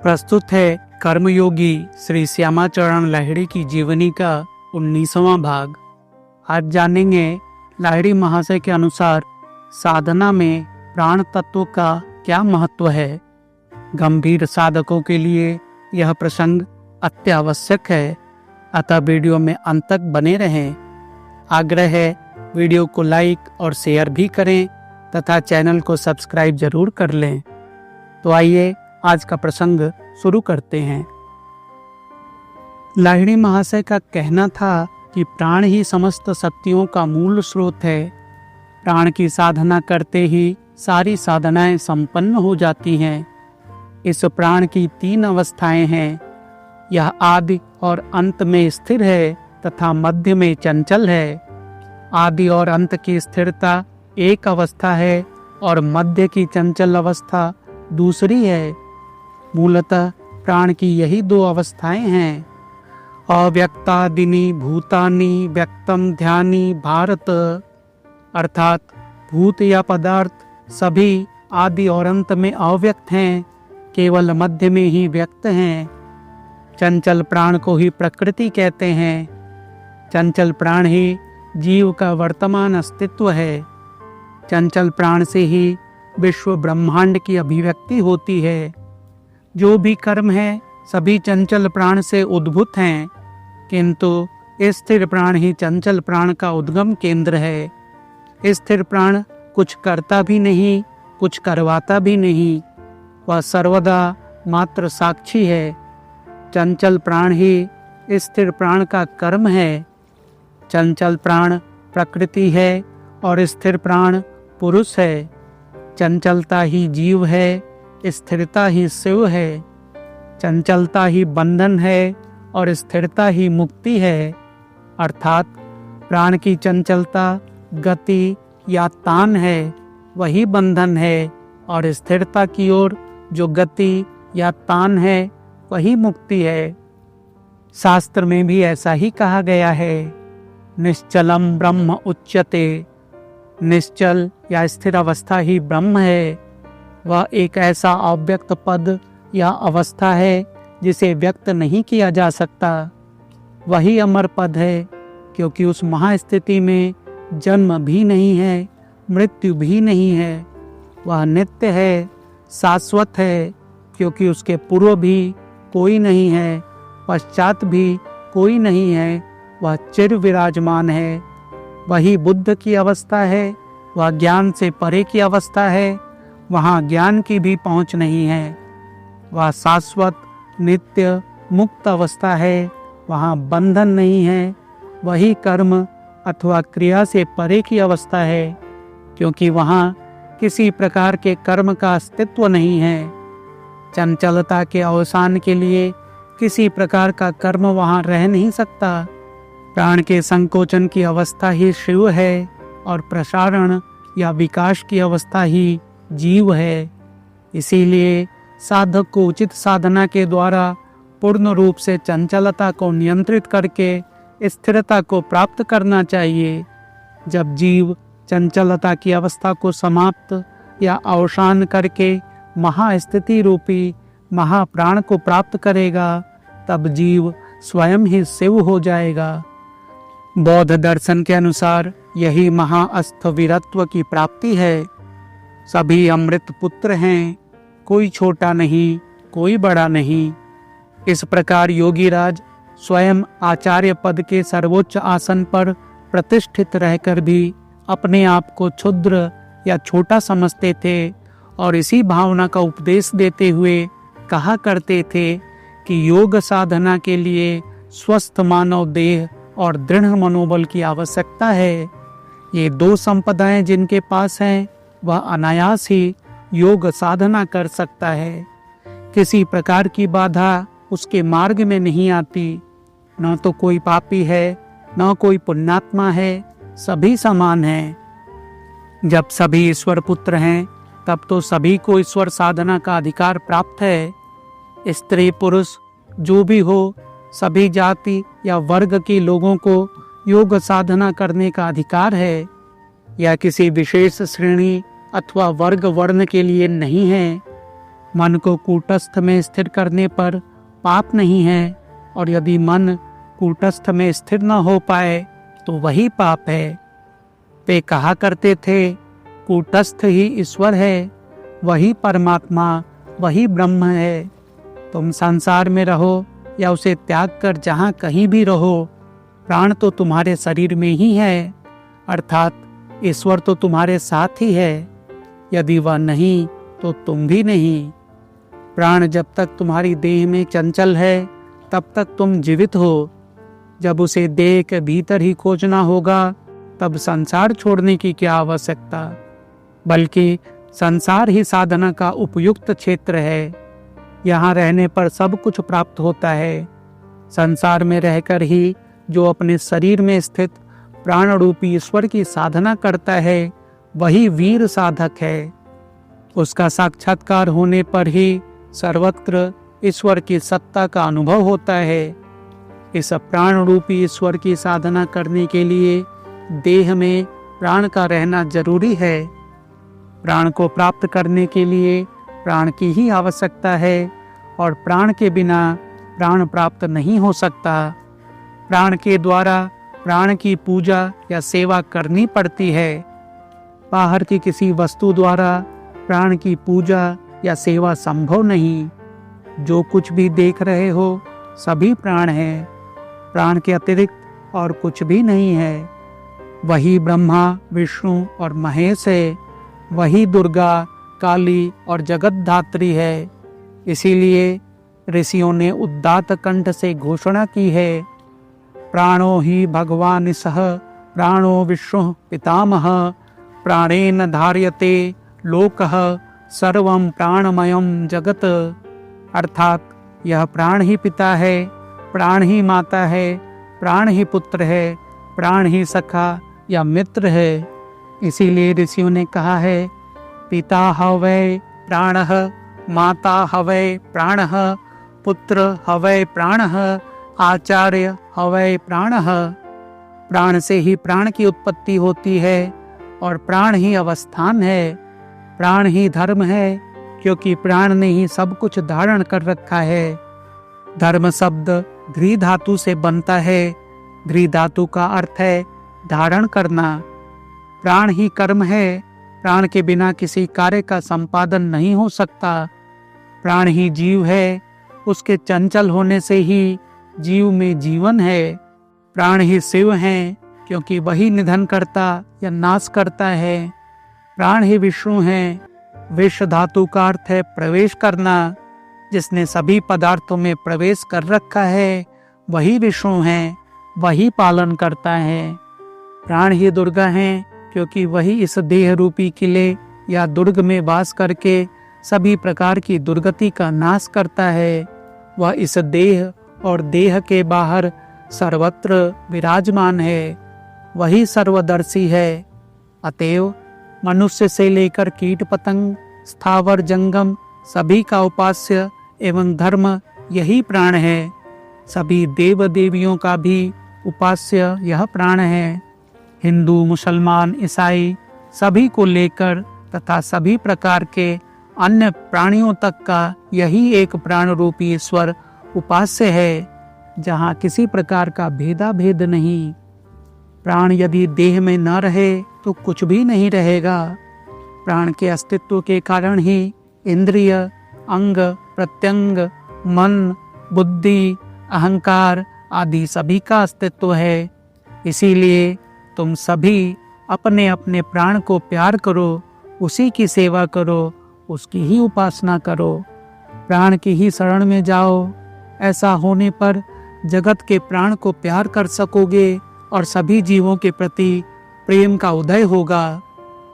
प्रस्तुत है कर्मयोगी श्री श्यामाचरण लाहिड़ी की जीवनी का 19वां भाग। आज जानेंगे लाहिड़ी महाशय के अनुसार साधना में प्राण तत्व का क्या महत्व है। गंभीर साधकों के लिए यह प्रसंग अत्यावश्यक है, अतः वीडियो में अंत तक बने रहें। आग्रह है वीडियो को लाइक और शेयर भी करें तथा चैनल को सब्सक्राइब जरूर कर लें। तो आइए आज का प्रसंग शुरू करते हैं। लाहिड़ी महाशय का कहना था कि प्राण ही समस्त शक्तियों का मूल स्रोत है। प्राण की साधना करते ही सारी साधनाएं संपन्न हो जाती हैं। इस प्राण की 3 अवस्थाएं हैं। यह आदि और अंत में स्थिर है तथा मध्य में चंचल है। आदि और अंत की स्थिरता एक अवस्था है और मध्य की चंचल अवस्था दूसरी है। मूलतः प्राण की यही 2 अवस्थाएं हैं। अव्यक्तादिनी भूतानि व्यक्तम ध्यानी भारत, अर्थात भूत या पदार्थ सभी आदि और अंत में अव्यक्त हैं, केवल मध्य में ही व्यक्त हैं। चंचल प्राण को ही प्रकृति कहते हैं। चंचल प्राण ही जीव का वर्तमान अस्तित्व है। चंचल प्राण से ही विश्व ब्रह्मांड की अभिव्यक्ति होती है। जो भी कर्म है सभी चंचल प्राण से उद्भूत हैं, किंतु स्थिर प्राण ही चंचल प्राण का उद्गम केंद्र है। स्थिर प्राण कुछ करता भी नहीं, कुछ करवाता भी नहीं, वह सर्वदा मात्र साक्षी है। चंचल प्राण ही स्थिर प्राण का कर्म है। चंचल प्राण प्रकृति है और स्थिर प्राण पुरुष है। चंचलता ही जीव है, स्थिरता ही शिव है। चंचलता ही बंधन है और स्थिरता ही मुक्ति है। अर्थात प्राण की चंचलता गति या तान है, वही बंधन है, और स्थिरता की ओर जो गति या तान है वही मुक्ति है। शास्त्र में भी ऐसा ही कहा गया है, निश्चलम ब्रह्म उच्यते। निश्चल या स्थिर अवस्था ही ब्रह्म है। वह एक ऐसा अव्यक्त पद या अवस्था है जिसे व्यक्त नहीं किया जा सकता। वही अमर पद है, क्योंकि उस महास्थिति में जन्म भी नहीं है, मृत्यु भी नहीं है। वह नित्य है, शाश्वत है, क्योंकि उसके पूर्व भी कोई नहीं है, पश्चात भी कोई नहीं है। वह चिर विराजमान है। वही बुद्ध की अवस्था है। वह ज्ञान से परे की अवस्था है। वहाँ ज्ञान की भी पहुँच नहीं है। वह शाश्वत नित्य मुक्त अवस्था है। वहाँ बंधन नहीं है। वही कर्म अथवा क्रिया से परे की अवस्था है, क्योंकि वहाँ किसी प्रकार के कर्म का अस्तित्व नहीं है। चंचलता के अवसान के लिए किसी प्रकार का कर्म वहाँ रह नहीं सकता। प्राण के संकोचन की अवस्था ही शिव है और प्रसारण या विकास की अवस्था ही जीव है। इसीलिए साधक को उचित साधना के द्वारा पूर्ण रूप से चंचलता को नियंत्रित करके स्थिरता को प्राप्त करना चाहिए। जब जीव चंचलता की अवस्था को समाप्त या अवसान करके महास्थिति रूपी महाप्राण को प्राप्त करेगा, तब जीव स्वयं ही शिव हो जाएगा। बौद्ध दर्शन के अनुसार यही महाअस्थविरत्व की प्राप्ति है। सभी अमृत पुत्र हैं, कोई छोटा नहीं, कोई बड़ा नहीं। इस प्रकार योगीराज स्वयं आचार्य पद के सर्वोच्च आसन पर प्रतिष्ठित रहकर भी अपने आप को क्षुद्र या छोटा समझते थे और इसी भावना का उपदेश देते हुए कहा करते थे कि योग साधना के लिए स्वस्थ मानव देह और दृढ़ मनोबल की आवश्यकता है। ये 2 संपदाएं जिनके पास हैं, वह अनायास ही योग साधना कर सकता है। किसी प्रकार की बाधा उसके मार्ग में नहीं आती। न तो कोई पापी है, न कोई पुण्यात्मा है, सभी समान हैं। जब सभी ईश्वर पुत्र हैं, तब तो सभी को ईश्वर साधना का अधिकार प्राप्त है। स्त्री पुरुष जो भी हो, सभी जाति या वर्ग के लोगों को योग साधना करने का अधिकार है। यह किसी विशेष श्रेणी अथवा वर्ग वर्ण के लिए नहीं है। मन को कूटस्थ में स्थिर करने पर पाप नहीं है, और यदि मन कूटस्थ में स्थिर न हो पाए तो वही पाप है। वे कहा करते थे, कूटस्थ ही ईश्वर है, वही परमात्मा, वही ब्रह्म है। तुम संसार में रहो या उसे त्याग कर जहाँ कहीं भी रहो, प्राण तो तुम्हारे शरीर में ही है, अर्थात ईश्वर तो तुम्हारे साथ ही है। यदि वह नहीं तो तुम भी नहीं। प्राण जब तक तुम्हारी देह में चंचल है तब तक तुम जीवित हो। जब उसे देह के भीतर ही खोजना होगा तब संसार छोड़ने की क्या आवश्यकता, बल्कि संसार ही साधना का उपयुक्त क्षेत्र है। यहाँ रहने पर सब कुछ प्राप्त होता है। संसार में रहकर ही जो अपने शरीर में स्थित प्राण रूपी ईश्वर की साधना करता है वही वीर साधक है। उसका साक्षात्कार होने पर ही सर्वत्र ईश्वर की सत्ता का अनुभव होता है। इस प्राण रूपी ईश्वर की साधना करने के लिए देह में प्राण का रहना जरूरी है। प्राण को प्राप्त करने के लिए प्राण की ही आवश्यकता है, और प्राण के बिना प्राण प्राप्त नहीं हो सकता। प्राण के द्वारा प्राण की पूजा या सेवा करनी पड़ती है। बाहर की किसी वस्तु द्वारा प्राण की पूजा या सेवा संभव नहीं। जो कुछ भी देख रहे हो सभी प्राण है। प्राण के अतिरिक्त और कुछ भी नहीं है। वही ब्रह्मा, विष्णु और महेश है। वही दुर्गा, काली और जगत धात्री है। इसीलिए ऋषियों ने उद्दात कंठ से घोषणा की है, प्राणो ही भगवान सह प्राणो विष्णु पितामह प्राणेन धार्यते लोकः सर्वं प्राणमयम जगत। अर्थात यह प्राण ही पिता है, प्राण ही माता है, प्राण ही पुत्र है, प्राण ही सखा या मित्र है। इसीलिए ऋषियों ने कहा है, पिता हवै प्राणः, माता हवै प्राणः, पुत्र हवै प्राणः, आचार्य हवै प्राणः। प्राण से ही प्राण की उत्पत्ति होती है, और प्राण ही अवस्थान है। प्राण ही धर्म है, क्योंकि प्राण ने ही सब कुछ धारण कर रखा है। धर्म शब्द ध्री धातु से बनता है। ध्री धातु का अर्थ है धारण करना। प्राण ही कर्म है। प्राण के बिना किसी कार्य का संपादन नहीं हो सकता। प्राण ही जीव है। उसके चंचल होने से ही जीव में जीवन है। प्राण ही शिव है, क्योंकि वही निधन करता या नाश करता है। प्राण ही विष्णु है। विष धातु का अर्थ है प्रवेश करना। जिसने सभी पदार्थों में प्रवेश कर रखा है वही विष्णु है, वही पालन करता है। प्राण ही दुर्गा है, क्योंकि वही इस देह रूपी किले या दुर्ग में वास करके सभी प्रकार की दुर्गति का नाश करता है। वह इस देह और देह के बाहर सर्वत्र विराजमान है। वही सर्वदर्शी है। अतएव मनुष्य से लेकर कीट पतंग, स्थावर जंगम सभी का उपास्य एवं धर्म यही प्राण है। सभी देव देवियों का भी उपास्य यह प्राण है। हिंदू, मुसलमान, ईसाई सभी को लेकर तथा सभी प्रकार के अन्य प्राणियों तक का यही एक प्राण रूपी ईश्वर उपास्य है, जहाँ किसी प्रकार का भेदाभेद नहीं। प्राण यदि देह में न रहे तो कुछ भी नहीं रहेगा। प्राण के अस्तित्व के कारण ही इंद्रिय, अंग, प्रत्यंग, मन, बुद्धि, अहंकार आदि सभी का अस्तित्व है। इसीलिए तुम सभी अपने अपने प्राण को प्यार करो, उसी की सेवा करो, उसकी ही उपासना करो, प्राण की ही शरण में जाओ। ऐसा होने पर जगत के प्राण को प्यार कर सकोगे और सभी जीवों के प्रति प्रेम का उदय होगा।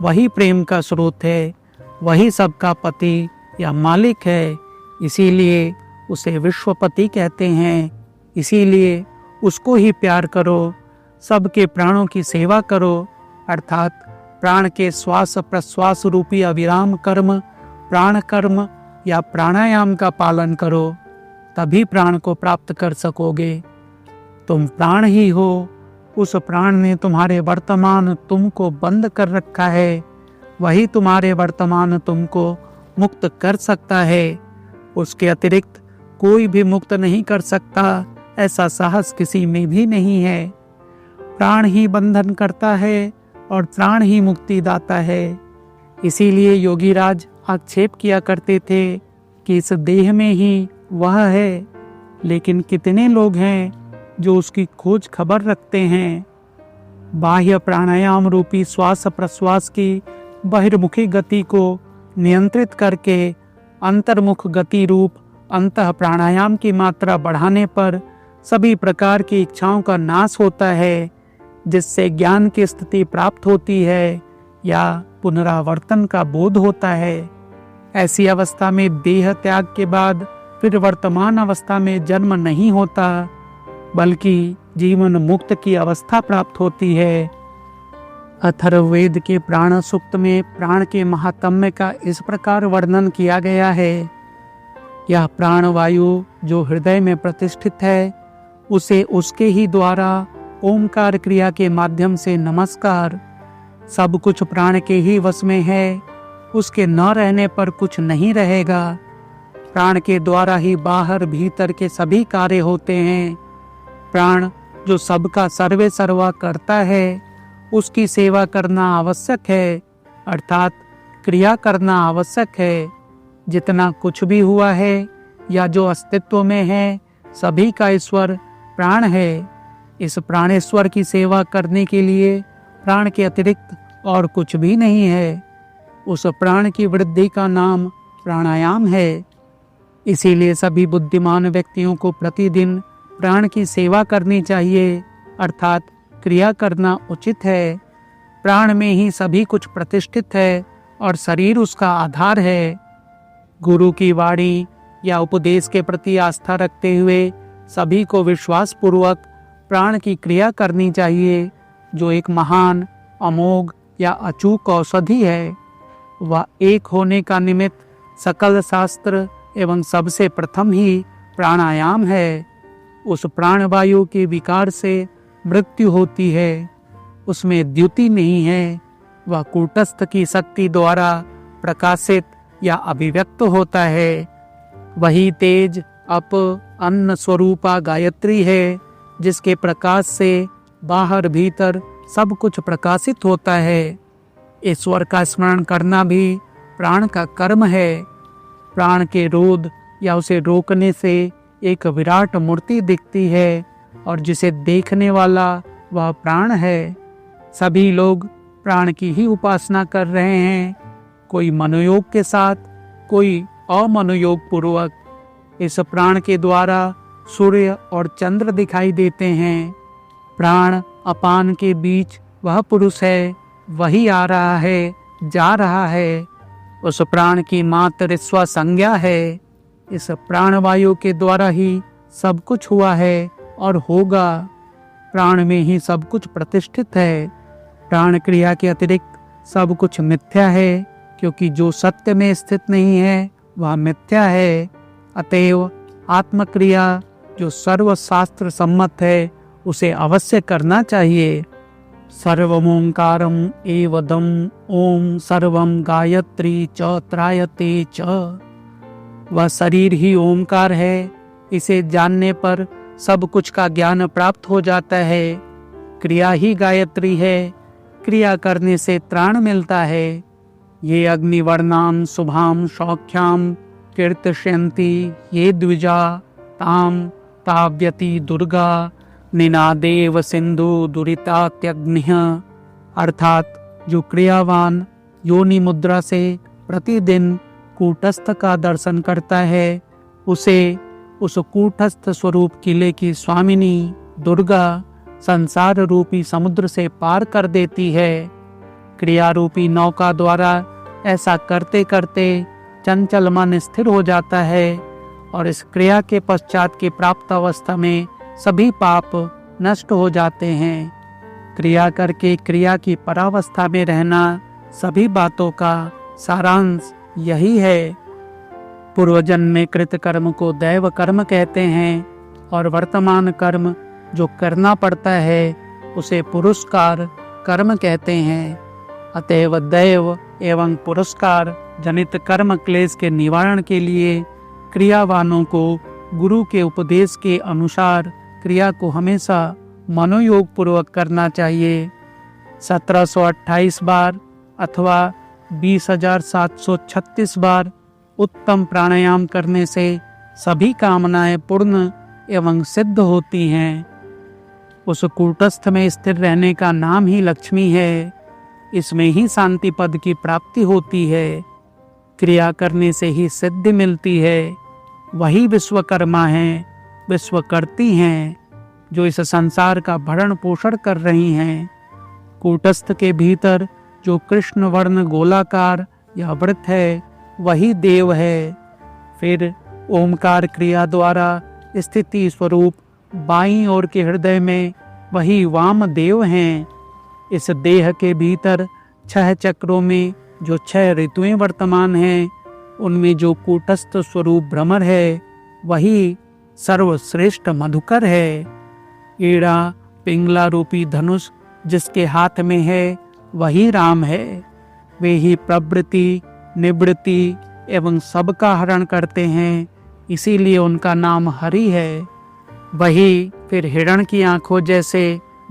वही प्रेम का स्रोत है, वही सबका पति या मालिक है। इसीलिए उसे विश्वपति कहते हैं। इसीलिए उसको ही प्यार करो, सबके प्राणों की सेवा करो, अर्थात प्राण के श्वास प्रश्वास रूपी अविराम कर्म, प्राण कर्म या प्राणायाम का पालन करो, तभी प्राण को प्राप्त कर सकोगे। तुम प्राण ही हो। उस प्राण ने तुम्हारे वर्तमान तुम को बंद कर रखा है। वही तुम्हारे वर्तमान तुम को मुक्त कर सकता है। उसके अतिरिक्त कोई भी मुक्त नहीं कर सकता, ऐसा साहस किसी में भी नहीं है। प्राण ही बंधन करता है और प्राण ही मुक्ति दाता है। इसीलिए योगीराज आक्षेप किया करते थे कि इस देह में ही वह है, लेकिन कितने लोग हैं जो उसकी खोज खबर रखते हैं। बाह्य प्राणायाम रूपी श्वास प्रश्वास की बहिर्मुखी गति को नियंत्रित करके अंतर्मुख गति रूप अंतः प्राणायाम की मात्रा बढ़ाने पर सभी प्रकार की इच्छाओं का नाश होता है, जिससे ज्ञान की स्थिति प्राप्त होती है या पुनरावर्तन का बोध होता है। ऐसी अवस्था में देह त्याग के बाद फिर वर्तमान अवस्था में जन्म नहीं होता, बल्कि जीवन मुक्त की अवस्था प्राप्त होती है। अथर्ववेद के प्राण सूक्त में प्राण के महात्म्य का इस प्रकार वर्णन किया गया है। यह प्राण वायु जो हृदय में प्रतिष्ठित है, उसे उसके ही द्वारा ओमकार क्रिया के माध्यम से नमस्कार। सब कुछ प्राण के ही वश में है, उसके न रहने पर कुछ नहीं रहेगा। प्राण के द्वारा ही बाहर भीतर के सभी कार्य होते हैं। प्राण जो सबका सर्वे सर्वा करता है, उसकी सेवा करना आवश्यक है, अर्थात क्रिया करना आवश्यक है। जितना कुछ भी हुआ है या जो अस्तित्व में है, सभी का ईश्वर प्राण है। इस प्राणेश्वर की सेवा करने के लिए प्राण के अतिरिक्त और कुछ भी नहीं है। उस प्राण की वृद्धि का नाम प्राणायाम है। इसीलिए सभी बुद्धिमान व्यक्तियों को प्रतिदिन प्राण की सेवा करनी चाहिए, अर्थात क्रिया करना उचित है। प्राण में ही सभी कुछ प्रतिष्ठित है और शरीर उसका आधार है। गुरु की वाणी या उपदेश के प्रति आस्था रखते हुए सभी को विश्वास पूर्वक प्राण की क्रिया करनी चाहिए, जो एक महान, अमोघ या अचूक औषधि है। वह एक होने का निमित्त सकल शास्त्र एवं सबसे प्रथम ही प्राणायाम है। उस प्राणवायु के विकार से मृत्यु होती है, उसमें द्युति नहीं है। वह कूटस्थ की शक्ति द्वारा प्रकाशित या अभिव्यक्त होता है। वही तेज अप अन्न स्वरूपा गायत्री है, जिसके प्रकाश से बाहर भीतर सब कुछ प्रकाशित होता है। ईश्वर का स्मरण करना भी प्राण का कर्म है। प्राण के रोध या उसे रोकने से एक विराट मूर्ति दिखती है और जिसे देखने वाला वह प्राण है। सभी लोग प्राण की ही उपासना कर रहे हैं, कोई मनोयोग के साथ, कोई अमनोयोग पूर्वक। इस प्राण के द्वारा सूर्य और चंद्र दिखाई देते हैं। प्राण अपान के बीच वह पुरुष है, वही आ रहा है, जा रहा है। उस प्राण की मात्र स्व संज्ञा है। इस प्राणवायु के द्वारा ही सब कुछ हुआ है और होगा। प्राण में ही सब कुछ प्रतिष्ठित है। प्राण क्रिया के अतिरिक्त सब कुछ मिथ्या है, क्योंकि जो सत्य में स्थित नहीं है वह मिथ्या है। अतएव आत्मक्रिया जो सर्वशास्त्र सम्मत है, उसे अवश्य करना चाहिए। सर्वमोंकारम एवदम ओम सर्वम गायत्री च त्रायते च। वह शरीर ही ओमकार है। इसे जानने पर सब कुछ का ज्ञान प्राप्त हो जाता है। क्रिया ही गायत्री है। क्रिया करने से त्राण मिलता है। ये अग्निवर्णाम शुभाम सौख्याम कीर्तयन्ति ये द्विजा ताम ताव्यति दुर्गा निनादेव सिंधु दुरितात्यग्निः। अर्थात जो क्रियावान योनि मुद्रा से प्रतिदिन कूटस्थ का दर्शन करता है, उसे उस कूटस्थ स्वरूप किले की स्वामिनी दुर्गा संसार रूपी समुद्र से पार कर देती है। क्रिया रूपी नौका द्वारा ऐसा करते करते चंचल मन स्थिर हो जाता है और इस क्रिया के पश्चात की प्राप्त अवस्था में सभी पाप नष्ट हो जाते हैं। क्रिया करके क्रिया की परावस्था में रहना, सभी बातों का सारांश यही है। पूर्वजन्म में कृत कर्म को दैव कर्म कहते हैं और वर्तमान कर्म जो करना पड़ता है उसे पुरस्कार कर्म कहते हैं। अतएव दैव एवं पुरस्कार जनित कर्म क्लेश के निवारण के लिए क्रियावानों को गुरु के उपदेश के अनुसार क्रिया को हमेशा मनोयोग पूर्वक करना चाहिए। 1728 बार अथवा 20,736 बार उत्तम प्राणायाम करने से सभी कामनाएं पूर्ण एवं सिद्ध होती हैं। उस कूटस्थ में स्थिर रहने का नाम ही लक्ष्मी है। इसमें ही शांति पद की प्राप्ति होती है। क्रिया करने से ही सिद्धि मिलती है। वही विश्वकर्मा हैं, विश्वकर्ती हैं, जो इस संसार का भरण पोषण कर रही हैं। कूटस्थ के भीतर जो कृष्ण वर्ण गोलाकार या वृत्त है वही देव है। फिर ओमकार क्रिया द्वारा स्थिति स्वरूप बाईं ओर के हृदय में वही वामदेव हैं। इस देह के भीतर 6 चक्रों में जो 6 ऋतुएं वर्तमान हैं, उनमें जो कूटस्थ स्वरूप भ्रमर है वही सर्वश्रेष्ठ मधुकर है। ईड़ा पिंगला रूपी धनुष जिसके हाथ में है वही राम है। वे ही प्रवृत्ति निवृत्ति एवं सबका हरण करते हैं, इसीलिए उनका नाम हरि है। वही फिर हिरण की आंखों जैसे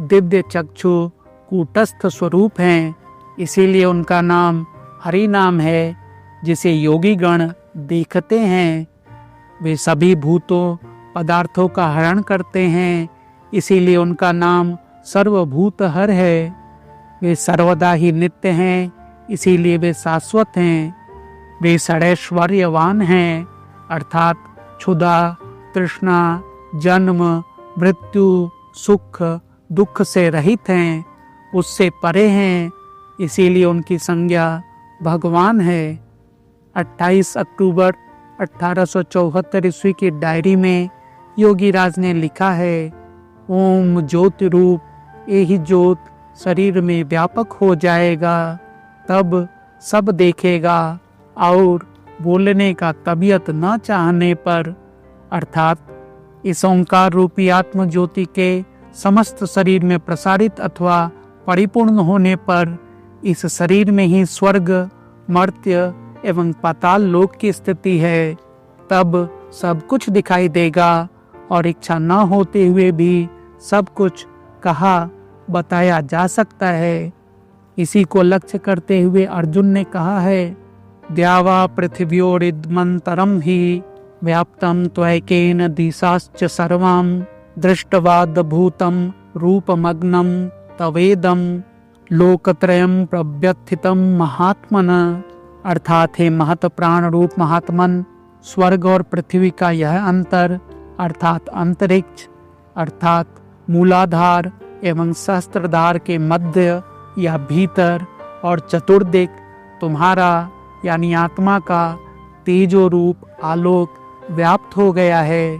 दिव्य चक्षु कूटस्थ स्वरूप हैं, इसीलिए उनका नाम हरि नाम है, जिसे योगी गण देखते हैं। वे सभी भूतों पदार्थों का हरण करते हैं, इसीलिए उनका नाम सर्वभूतहर है। वे सर्वदा ही नित्य हैं, इसीलिए वे शाश्वत हैं। वे षडैश्वर्यवान हैं, अर्थात क्षुधा तृष्णा जन्म मृत्यु सुख दुख से रहित हैं, उससे परे हैं, इसीलिए उनकी संज्ञा भगवान है। 28 अक्टूबर 1874 ईस्वी की डायरी में योगीराज ने लिखा है, ओम ज्योति रूप यही ज्योत शरीर में व्यापक हो जाएगा, तब सब देखेगा और बोलने का तबीयत न चाहने पर, अर्थात इस ओंकार रूपी आत्म ज्योति के समस्त शरीर में प्रसारित अथवा परिपूर्ण होने पर इस शरीर में ही स्वर्ग मर्त्य एवं पाताल लोक की स्थिति है। तब सब कुछ दिखाई देगा और इच्छा न होते हुए भी सब कुछ कहा बताया जा सकता है। इसी को लक्ष्य करते हुए अर्जुन ने कहा है, द्यावा पृथिव्योरिदमन्तरं हि व्याप्तं त्वैकेन दिशाश्च सर्वां दृष्टवादभूतं रूपमग्नं तवेदं लोकत्रयं प्रव्यथितं महात्मन। अर्थात हे महत प्राण रूप महात्मन, स्वर्ग और पृथ्वी का यह अंतर अर्थात अंतरिक्ष अर्थात मूलाधार एवं सहस्त्रधार के मध्य या भीतर और चतुर्दिक तुम्हारा यानी आत्मा का तेजो रूप आलोक व्याप्त हो गया है।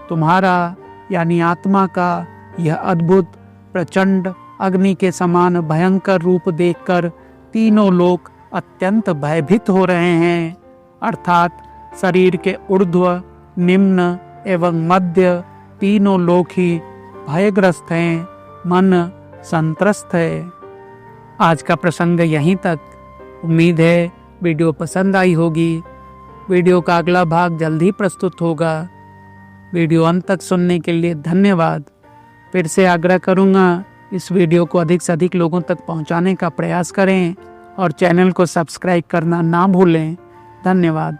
तुम्हारा यानी आत्मा का यह अद्भुत प्रचंड अग्नि के समान भयंकर रूप देखकर तीनों लोक अत्यंत भयभीत हो रहे हैं, अर्थात शरीर के ऊर्ध्व निम्न एवं मध्य तीनों लोक ही भयग्रस्त हैं, मन संत्रस्त है। आज का प्रसंग यहीं तक। उम्मीद है वीडियो पसंद आई होगी। वीडियो का अगला भाग जल्द ही प्रस्तुत होगा। वीडियो अंत तक सुनने के लिए धन्यवाद। फिर से आग्रह करूँगा, इस वीडियो को अधिक से अधिक लोगों तक पहुँचाने का प्रयास करें और चैनल को सब्सक्राइब करना ना भूलें। धन्यवाद।